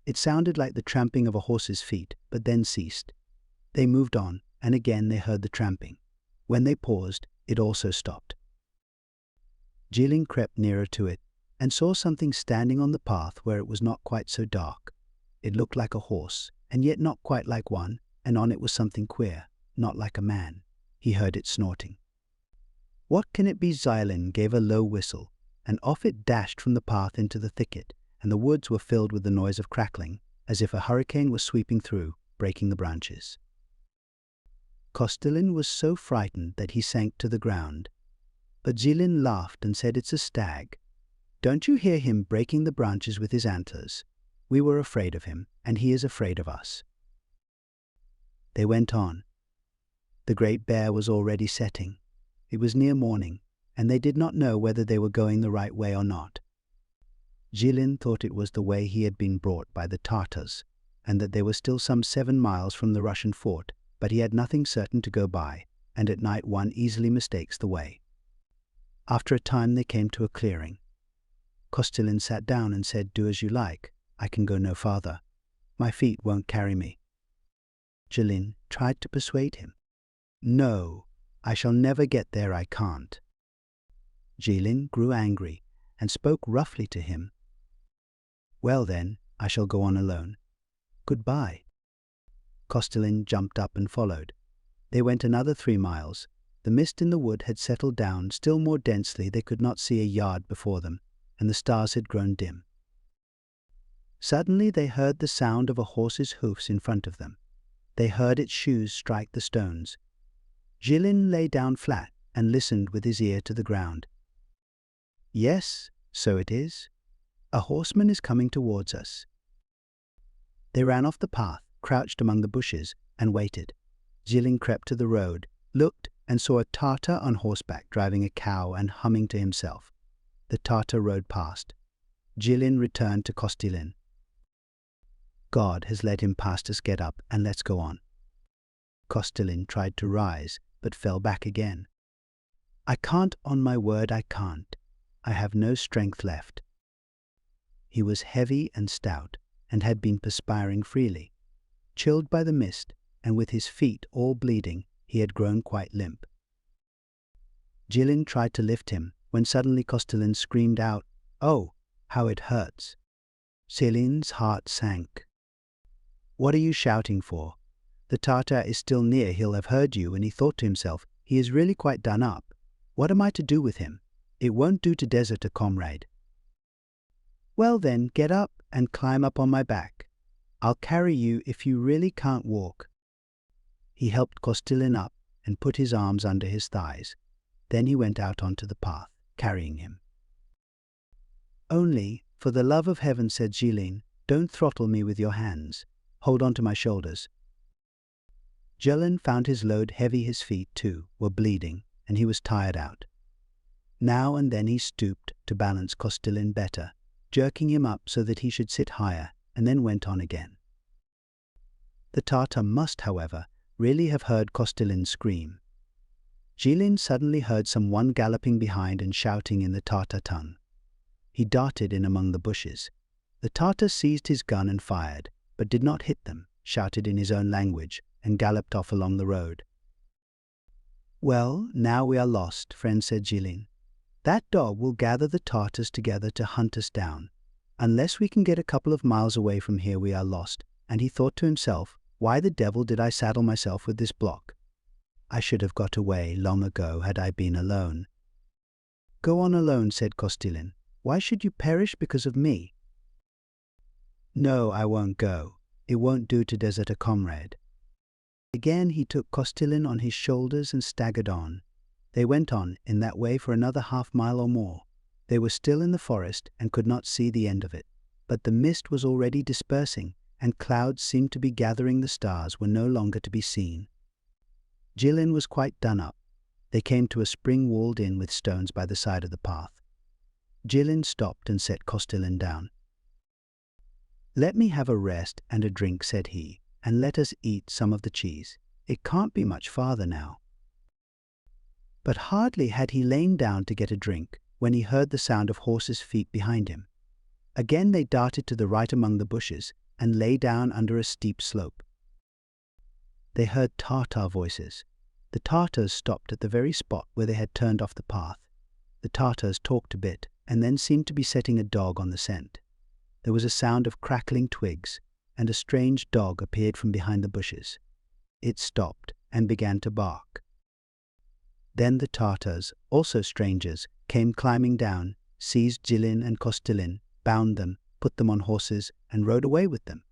It sounded like the tramping of a horse's feet, but then ceased. They moved on, and again they heard the tramping. When they paused, it also stopped. Jilin crept nearer to it and saw something standing on the path where it was not quite so dark. It looked like a horse, and yet not quite like one, and on it was something queer, not like a man. He heard it snorting. "What can it be?" Jilin gave a low whistle, and off it dashed from the path into the thicket, and the woods were filled with the noise of crackling, as if a hurricane was sweeping through, breaking the branches. Kostilin was so frightened that he sank to the ground. But Jilin laughed and said, "It's a stag. Don't you hear him breaking the branches with his antlers? We were afraid of him, and he is afraid of us." They went on. The great bear was already setting. It was near morning, and they did not know whether they were going the right way or not. Jilin thought it was the way he had been brought by the Tartars, and that they were still some 7 miles from the Russian fort, but he had nothing certain to go by, and at night one easily mistakes the way. After a time they came to a clearing. Kostilin sat down and said, "Do as you like. I can go no farther. My feet won't carry me." Jilin tried to persuade him. "No, I shall never get there, I can't." Jilin grew angry and spoke roughly to him. "Well then, I shall go on alone. Goodbye." Kostilin jumped up and followed. They went another 3 miles. The mist in the wood had settled down still more densely. They could not see a yard before them, and the stars had grown dim. Suddenly they heard the sound of a horse's hoofs in front of them. They heard its shoes strike the stones. Jilin lay down flat and listened with his ear to the ground. "Yes, so it is. A horseman is coming towards us." They ran off the path, crouched among the bushes, and waited. Jilin crept to the road, looked, and saw a Tartar on horseback driving a cow and humming to himself. The Tartar rode past. Jilin returned to Kostilin. "God has let him past us. Get up and let's go on." Kostilin tried to rise, but fell back again. "I can't, on my word I can't. I have no strength left." He was heavy and stout, and had been perspiring freely. Chilled by the mist, and with his feet all bleeding, he had grown quite limp. Jilin tried to lift him, when suddenly Kostilin screamed out, "Oh, how it hurts!" Jilin's heart sank. "What are you shouting for? The Tartar is still near. He'll have heard you," and he thought to himself, "He is really quite done up. What am I to do with him? It won't do to desert a comrade." "Well then, get up and climb up on my back. I'll carry you if you really can't walk." He helped Kostilin up and put his arms under his thighs. Then he went out onto the path, carrying him. "Only, for the love of heaven," said Jilin, "don't throttle me with your hands. Hold on to my shoulders." Jilin found his load heavy. His feet, too, were bleeding, and he was tired out. Now and then he stooped to balance Kostilin better, jerking him up so that he should sit higher, and then went on again. The Tartar must, however, really have heard Kostilin scream. Jilin suddenly heard someone galloping behind and shouting in the Tatar tongue. He darted in among the bushes. The Tatar seized his gun and fired, but did not hit them, shouted in his own language, and galloped off along the road. "Well, now we are lost," friend said Jilin. "That dog will gather the Tartars together to hunt us down. Unless we can get a couple of miles away from here, we are lost." And he thought to himself, "Why the devil did I saddle myself with this block? I should have got away long ago had I been alone." "Go on alone," said Kostilin. "Why should you perish because of me?" "No, I won't go. It won't do to desert a comrade." Again he took Kostilin on his shoulders and staggered on. They went on in that way for another half-mile or more. They were still in the forest and could not see the end of it, but the mist was already dispersing, and clouds seemed to be gathering. The stars were no longer to be seen. Jilin was quite done up. They came to a spring walled in with stones by the side of the path. Jilin stopped and set Kostilin down. "Let me have a rest and a drink," said he, "and let us eat some of the cheese. It can't be much farther now." But hardly had he lain down to get a drink when he heard the sound of horses' feet behind him. Again they darted to the right among the bushes and lay down under a steep slope. They heard Tartar voices. The Tartars stopped at the very spot where they had turned off the path. The Tartars talked a bit and then seemed to be setting a dog on the scent. There was a sound of crackling twigs, and a strange dog appeared from behind the bushes. It stopped and began to bark. Then the Tartars, also strangers, came climbing down, seized Jilin and Kostilin, bound them, put them on horses, and rode away with them.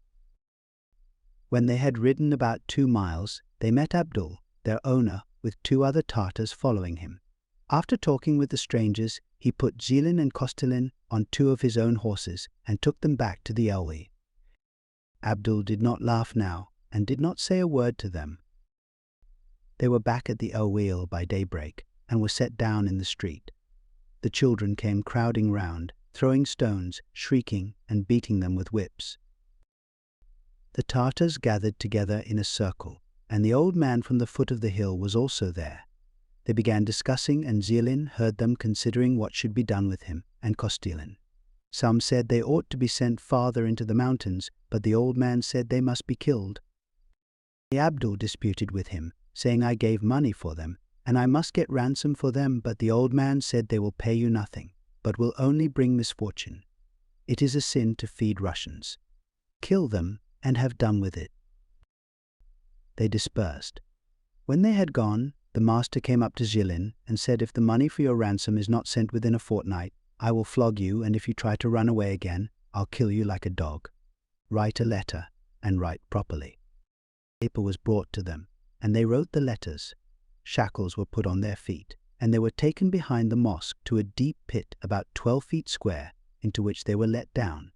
When they had ridden about 2 miles, they met Abdul, their owner, with 2 other Tartars following him. After talking with the strangers, he put Jilin and Kostilin on 2 of his own horses and took them back to the Elwi. Abdul did not laugh now and did not say a word to them. They were back at the Elwil by daybreak and were set down in the street. The children came crowding round, throwing stones, shrieking, and beating them with whips. The Tartars gathered together in a circle, and the old man from the foot of the hill was also there. They began discussing, and Jilin heard them considering what should be done with him and Kostilin. Some said they ought to be sent farther into the mountains, but the old man said they must be killed. Abdul disputed with him, saying, "I gave money for them, and I must get ransom for them," but the old man said, "They will pay you nothing, but will only bring misfortune. It is a sin to feed Russians. Kill them and have done with it." They dispersed. When they had gone, the master came up to Jilin and said, "If the money for your ransom is not sent within a fortnight, I will flog you, and if you try to run away again, I'll kill you like a dog. Write a letter, and write properly." Paper was brought to them, and they wrote the letters. Shackles were put on their feet, and they were taken behind the mosque to a deep pit about 12 feet square, into which they were let down.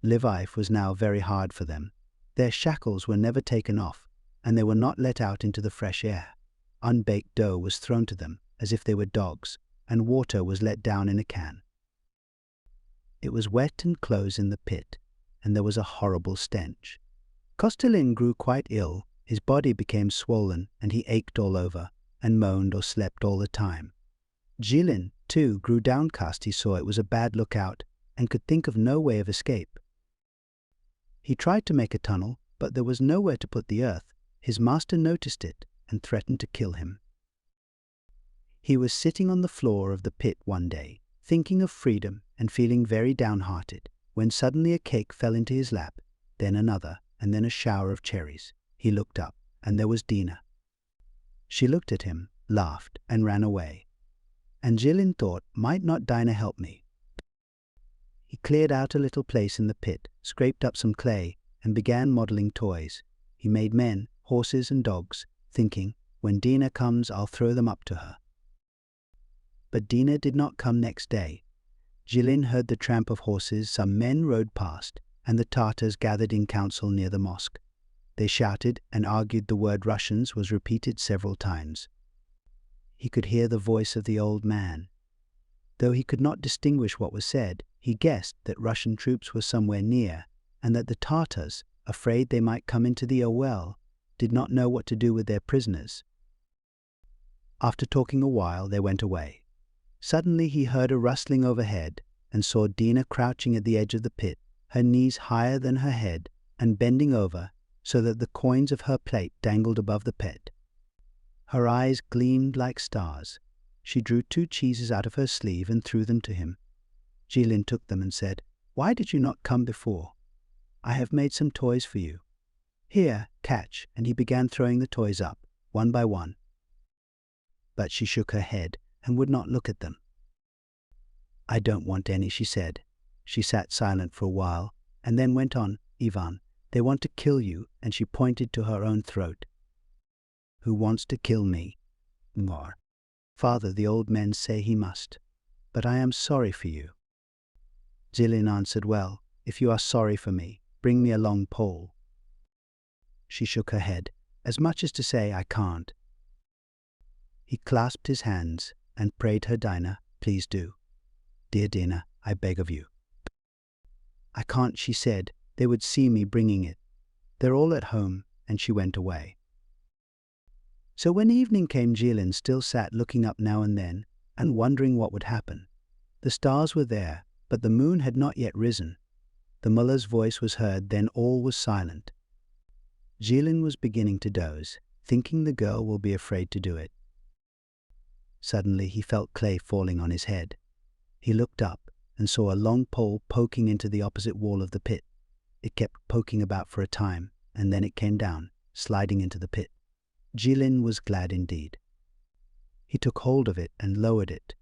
Life was now very hard for them. Their shackles were never taken off, and they were not let out into the fresh air. Unbaked dough was thrown to them, as if they were dogs, and water was let down in a can. It was wet and close in the pit, and there was a horrible stench. Kostilin grew quite ill. His body became swollen, and he ached all over, and moaned or slept all the time. Jilin, too, grew downcast. He saw it was a bad lookout, and could think of no way of escape. He tried to make a tunnel, but there was nowhere to put the earth. His master noticed it, and threatened to kill him. He was sitting on the floor of the pit one day, thinking of freedom and feeling very downhearted, when suddenly a cake fell into his lap, then another, and then a shower of cherries. He looked up, and there was Dina. She looked at him, laughed, and ran away. And Jilin thought, "Might not Dinah help me?" He cleared out a little place in the pit, scraped up some clay, and began modeling toys. He made men, horses, and dogs, thinking, "When Dina comes, I'll throw them up to her." But Dina did not come next day. Jilin heard the tramp of horses, some men rode past, and the Tartars gathered in council near the mosque. They shouted and argued. The word Russians was repeated several times. He could hear the voice of the old man. Though he could not distinguish what was said, he guessed that Russian troops were somewhere near, and that the Tartars, afraid they might come into the well, did not know what to do with their prisoners. After talking a while, they went away. Suddenly he heard a rustling overhead and saw Dina crouching at the edge of the pit, her knees higher than her head and bending over so that the coins of her plate dangled above the pit. Her eyes gleamed like stars. She drew 2 cheeses out of her sleeve and threw them to him. Jilin took them and said, "Why did you not come before? I have made some toys for you. Here, catch," and he began throwing the toys up, one by one. But she shook her head and would not look at them. "I don't want any," she said. She sat silent for a while and then went on, "Ivan, they want to kill you," and she pointed to her own throat. "Who wants to kill me?" "More. Father, the old men say he must. But I am sorry for you." Jilin answered, "Well, if you are sorry for me, bring me a long pole." She shook her head, as much as to say, "I can't." He clasped his hands and prayed her, "Dina, please do. Dear Dina, I beg of you." "I can't," she said. "They would see me bringing it. They're all at home," and she went away. So when evening came, Jilin still sat looking up now and then and wondering what would happen. The stars were there, but the moon had not yet risen. The mullah's voice was heard, then all was silent. Jilin was beginning to doze, thinking the girl will be afraid to do it. Suddenly he felt clay falling on his head. He looked up and saw a long pole poking into the opposite wall of the pit. It kept poking about for a time, and then it came down, sliding into the pit. Jilin was glad indeed. He took hold of it and lowered it.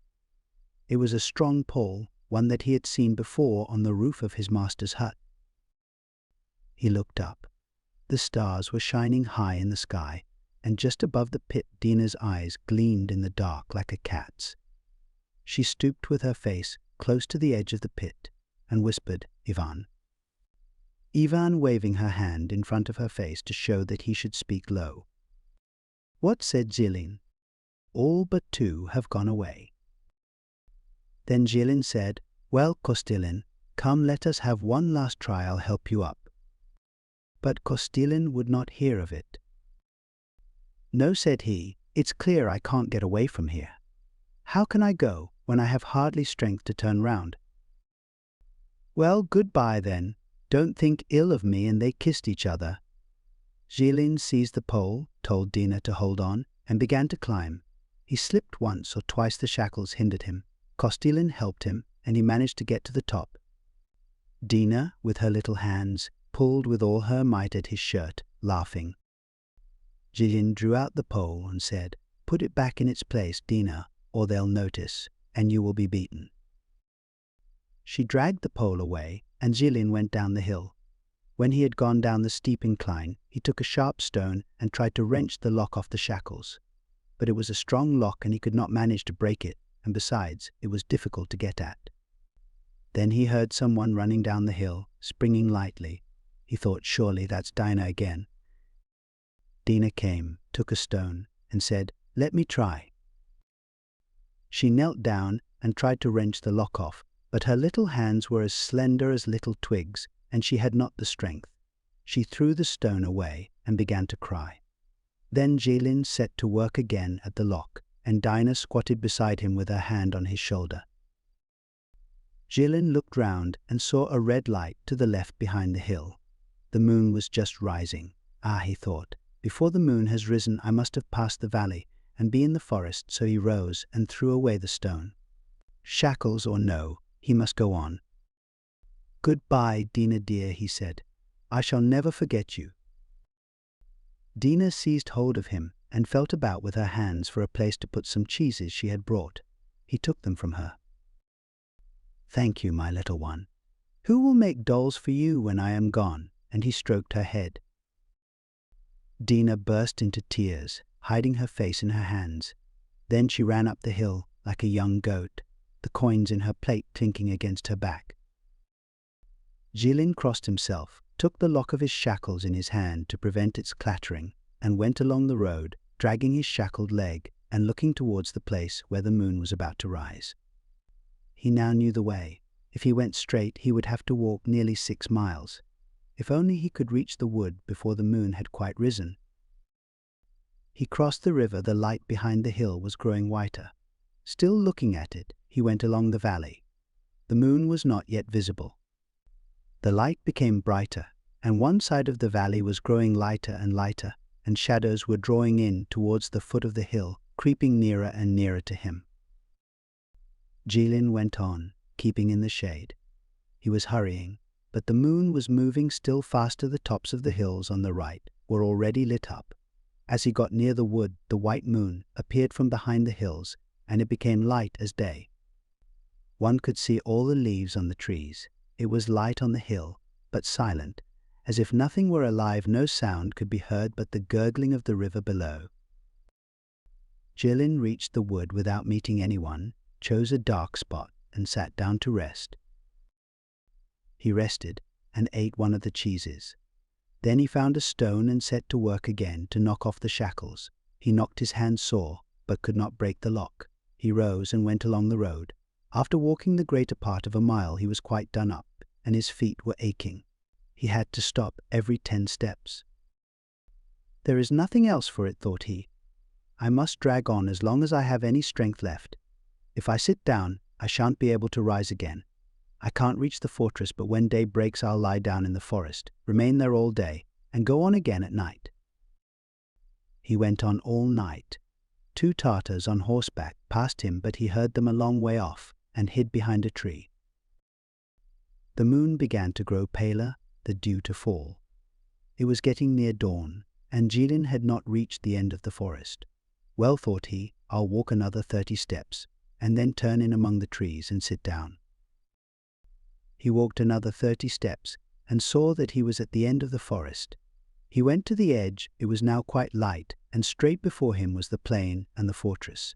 It was a strong pole, one that he had seen before on the roof of his master's hut. He looked up. The stars were shining high in the sky, and just above the pit Dina's eyes gleamed in the dark like a cat's. She stooped with her face close to the edge of the pit and whispered, "Ivan." Ivan waving her hand in front of her face to show that he should speak low. "What?" said Jilin. "All but 2 have gone away." Then Jilin said, "Well, Kostilin, come, let us have one last try, I'll help you up." But Kostilin would not hear of it. "No," said he, "it's clear I can't get away from here. How can I go when I have hardly strength to turn round?" "Well, goodbye then. Don't think ill of me," and they kissed each other. Jilin seized the pole, told Dina to hold on, and began to climb. He slipped once or twice, the shackles hindered him. Kostilin helped him, and he managed to get to the top. Dina, with her little hands, pulled with all her might at his shirt, laughing. Jilin drew out the pole and said, "Put it back in its place, Dina, or they'll notice, and you will be beaten." She dragged the pole away, and Jilin went down the hill. When he had gone down the steep incline, he took a sharp stone and tried to wrench the lock off the shackles. But it was a strong lock and he could not manage to break it, and besides, it was difficult to get at. Then he heard someone running down the hill, springing lightly. He thought, surely that's Dina again. Dina came, took a stone, and said, "Let me try." She knelt down and tried to wrench the lock off, but her little hands were as slender as little twigs, and she had not the strength. She threw the stone away and began to cry. Then Jilin set to work again at the lock, and Dina squatted beside him with her hand on his shoulder. Jilin looked round and saw a red light to the left behind the hill. The moon was just rising. "Ah," he thought, "before the moon has risen I must have passed the valley and be in the forest," so he rose and threw away the stone. Shackles or no, he must go on. "Goodbye, Dina dear," he said. "I shall never forget you." Dina seized hold of him and felt about with her hands for a place to put some cheeses she had brought. He took them from her. "Thank you, my little one. Who will make dolls for you when I am gone?" and he stroked her head. Dina burst into tears, hiding her face in her hands. Then she ran up the hill like a young goat, the coins in her plate clinking against her back. Jilin crossed himself, took the lock of his shackles in his hand to prevent its clattering, and went along the road, dragging his shackled leg and looking towards the place where the moon was about to rise. He now knew the way. If he went straight, he would have to walk nearly 6 miles. If only he could reach the wood before the moon had quite risen. He crossed the river. The light behind the hill was growing whiter. Still looking at it, he went along the valley. The moon was not yet visible. The light became brighter, and one side of the valley was growing lighter, and shadows were drawing in towards the foot of the hill, creeping nearer and nearer to him. Jilin went on, keeping in the shade. He was hurrying, but the moon was moving still faster. The tops of the hills on the right were already lit up. As he got near the wood, the white moon appeared from behind the hills, and it became light as day. One could see all the leaves on the trees. It was light on the hill, but silent, as if nothing were alive. No sound could be heard but the gurgling of the river below. Jilin reached the wood without meeting anyone, chose a dark spot, and sat down to rest. He rested and ate one of the cheeses. Then he found a stone and set to work again to knock off the shackles. He knocked his hand sore, but could not break the lock. He rose and went along the road. After walking the greater part of a mile, he was quite done up, and his feet were aching. He had to stop every 10 steps. There is nothing else for it, thought he. I must drag on as long as I have any strength left. If I sit down, I shan't be able to rise again. I can't reach the fortress, but when day breaks I'll lie down in the forest, remain there all day, and go on again at night. He went on all night. 2 Tartars on horseback passed him, but he heard them a long way off and hid behind a tree. The moon began to grow paler, the dew to fall. It was getting near dawn, and Jilin had not reached the end of the forest. Well, thought he, I'll walk another 30 steps, and then turn in among the trees and sit down. He walked another 30 steps and saw that he was at the end of the forest. He went to the edge. It was now quite light, and straight before him was the plain and the fortress.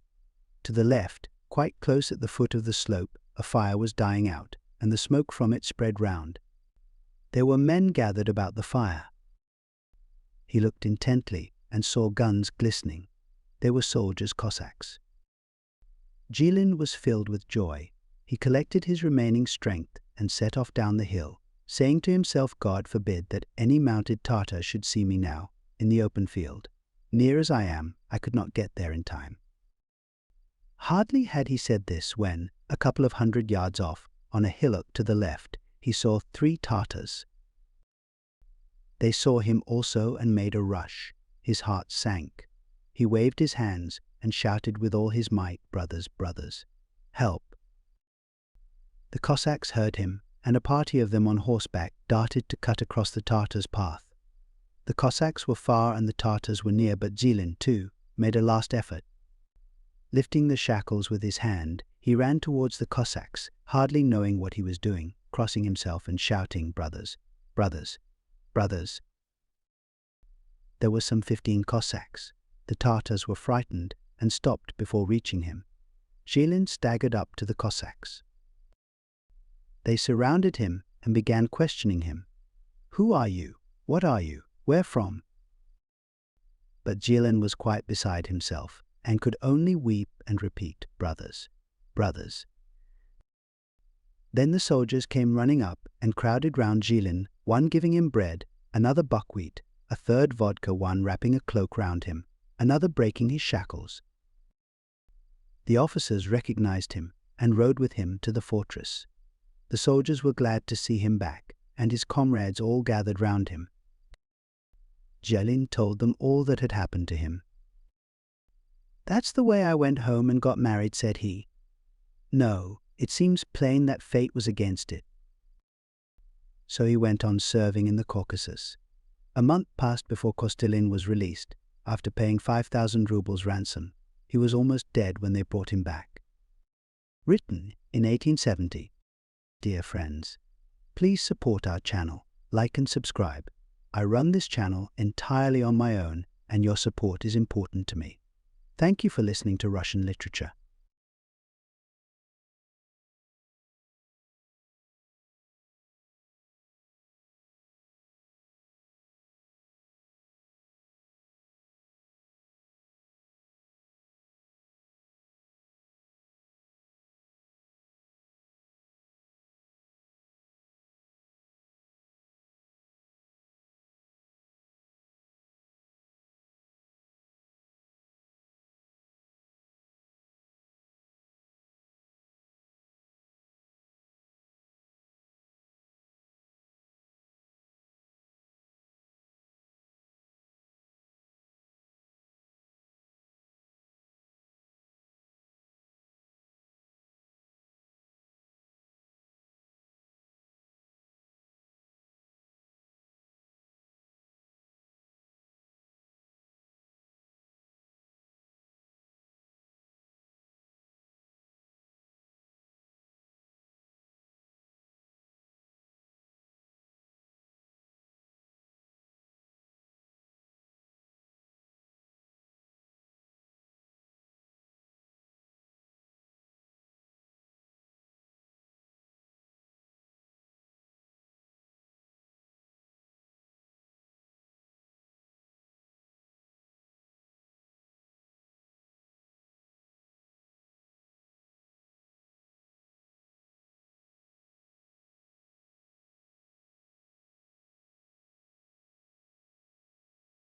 To the left, quite close at the foot of the slope, a fire was dying out, and the smoke from it spread round. There were men gathered about the fire. He looked intently and saw guns glistening. They were soldiers, Cossacks. Jilin was filled with joy. He collected his remaining strength and set off down the hill, saying to himself, God forbid that any mounted Tartar should see me now, in the open field. Near as I am, I could not get there in time. Hardly had he said this when, a couple of 100 yards off, on a hillock to the left, he saw 3 Tartars. They saw him also and made a rush. His heart sank. He waved his hands and shouted with all his might, brothers, brothers, help. The Cossacks heard him, and a party of them on horseback darted to cut across the Tartars' path. The Cossacks were far and the Tartars were near, but Jilin, too, made a last effort. Lifting the shackles with his hand, he ran towards the Cossacks, hardly knowing what he was doing, crossing himself and shouting, brothers, brothers, brothers. There were some 15 Cossacks. The Tartars were frightened and stopped before reaching him. Jilin staggered up to the Cossacks. They surrounded him and began questioning him. Who are you? What are you? Where from? But Jilin was quite beside himself and could only weep and repeat, brothers, brothers. Then the soldiers came running up and crowded round Jilin, one giving him bread, another buckwheat, a third vodka, one wrapping a cloak round him, another breaking his shackles. The officers recognized him and rode with him to the fortress. The soldiers were glad to see him back, and his comrades all gathered round him. Jilin told them all that had happened to him. That's the way I went home and got married, said he. No, it seems plain that fate was against it. So he went on serving in the Caucasus. A month passed before Kostilin was released, after paying 5,000 rubles ransom. He was almost dead when they brought him back. Written in 1870. Dear friends, please support our channel, like and subscribe. I run this channel entirely on my own, and your support is important to me. Thank you for listening to Russian literature.